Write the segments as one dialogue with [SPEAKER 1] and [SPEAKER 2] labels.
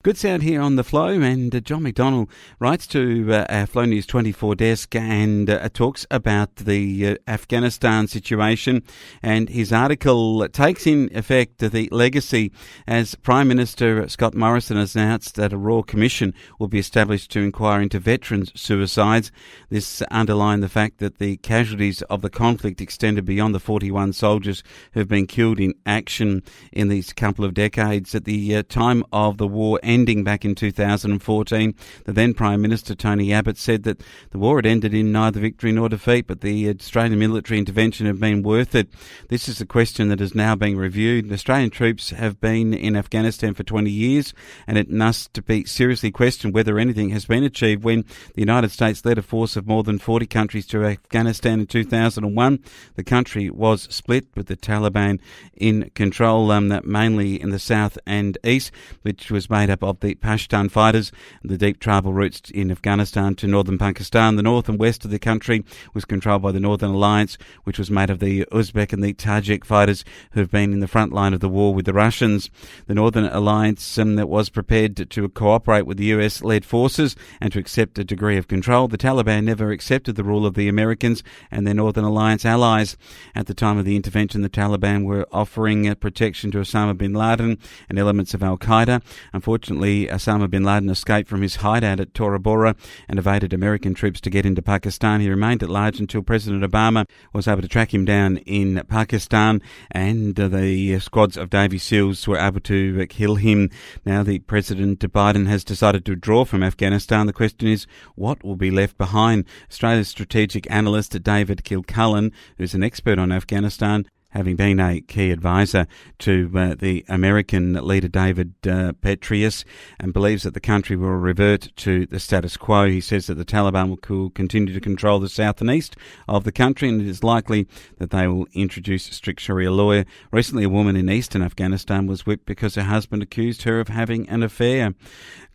[SPEAKER 1] Good sound here on The Flow, and John McDonnell writes to our Flow News 24 desk and talks about the Afghanistan situation, and his article takes in effect the legacy as Prime Minister Scott Morrison has announced that a Royal Commission will be established to inquire into veterans' suicides. This underlined the fact that the casualties of the conflict extended beyond the 41 soldiers who have been killed in action in these couple of decades. At the time of the war ending back in 2014, the then Prime Minister Tony Abbott said that the war had ended in neither victory nor defeat, but the Australian military intervention had been worth it. This is a question that is now being reviewed. Australian troops have been in Afghanistan for 20 years, and it must be seriously questioned whether anything has been achieved when the United States led a force of more than 40 countries to Afghanistan in 2001. The country was split with the Taliban in control, mainly in the south and east, which was made up of the Pashtun fighters, the deep tribal routes in Afghanistan to northern Pakistan. The north and west of the country was controlled by the Northern Alliance, which was made of the Uzbek and the Tajik fighters who have been in the front line of the war with the Russians. The Northern Alliance that was prepared to cooperate with the US-led forces and to accept a degree of control. The Taliban never accepted the rule of the Americans and their Northern Alliance allies. At the time of the intervention, the Taliban were offering protection to Osama bin Laden and elements of Al-Qaeda. Unfortunately, Osama bin Laden escaped from his hideout at Tora Bora and evaded American troops to get into Pakistan. He remained at large until President Obama was able to track him down in Pakistan, and the squads of Navy SEALs were able to kill him. Now the President Biden has decided to withdraw from Afghanistan. The question is, what will be left behind? Australia's strategic analyst David Kilcullen, who's an expert on Afghanistan, having been a key advisor to the American leader David Petraeus, and believes that the country will revert to the status quo. He says that the Taliban will continue to control the south and east of the country, and it is likely that they will introduce strict Sharia law. Recently, a woman in eastern Afghanistan was whipped because her husband accused her of having an affair.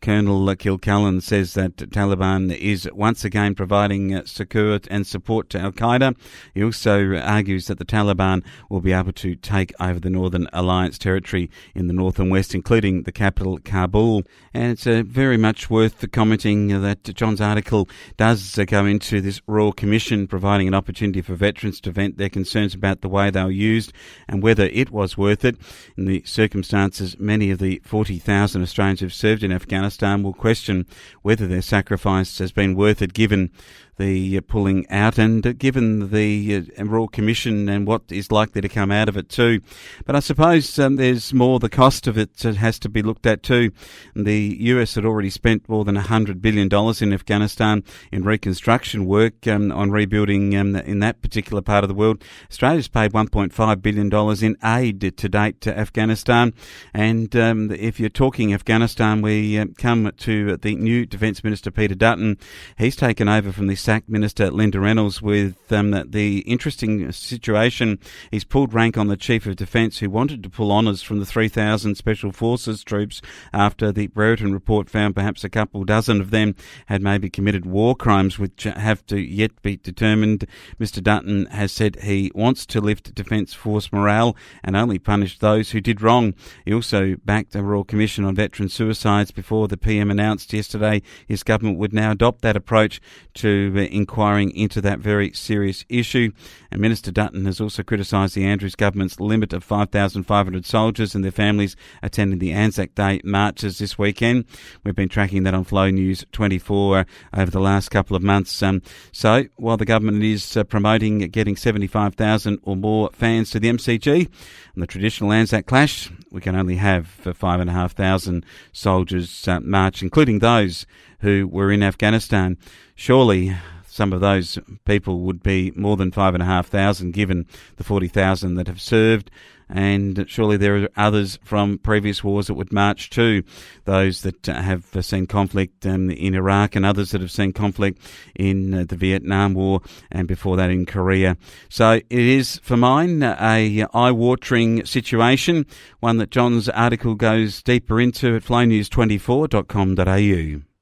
[SPEAKER 1] Colonel Kilcullen says that Taliban is once again providing succour and support to Al-Qaeda. He also argues that the Taliban will be able to take over the Northern Alliance territory in the north and west, including the capital, Kabul. And it's very much worth commenting that John's article does go into this Royal Commission providing an opportunity for veterans to vent their concerns about the way they were used and whether it was worth it. In the circumstances, many of the 40,000 Australians who've served in Afghanistan will question whether their sacrifice has been worth it, given the pulling out and given the Royal Commission and what is likely to come out of it too. But I suppose there's more the cost of it has to be looked at too. The US had already spent more than $100 billion in Afghanistan in reconstruction work on rebuilding in that particular part of the world. Australia's paid $1.5 billion in aid to date to Afghanistan. And if you're talking Afghanistan, we come to the new Defence Minister, Peter Dutton. He's taken over from the sacked Minister Linda Reynolds with the interesting situation. He's pulled rank on the Chief of Defence, who wanted to pull honours from the 3,000 Special Forces troops after the Brereton report found perhaps a couple dozen of them had maybe committed war crimes which have to yet be determined. Mr Dutton has said he wants to lift Defence Force morale and only punish those who did wrong. He also backed a Royal Commission on veteran suicides before the PM announced yesterday his government would now adopt that approach to inquiring into that very serious issue. And Minister Dutton has also criticised the Andrews government's limit of 5,500 soldiers and their families attending the Anzac Day marches this weekend. We've been tracking that on Flow News 24 over the last couple of months. So while the government is promoting getting 75,000 or more fans to the MCG and the traditional Anzac clash, we can only have 5,500 soldiers march, including those who were in Afghanistan. Surely some of those people would be more than 5,500 given the 40,000 that have served, and surely there are others from previous wars that would march too, those that have seen conflict in Iraq and others that have seen conflict in the Vietnam War and before that in Korea. So it is, for mine, a eye-watering situation, one that John's article goes deeper into at flownews24.com.au.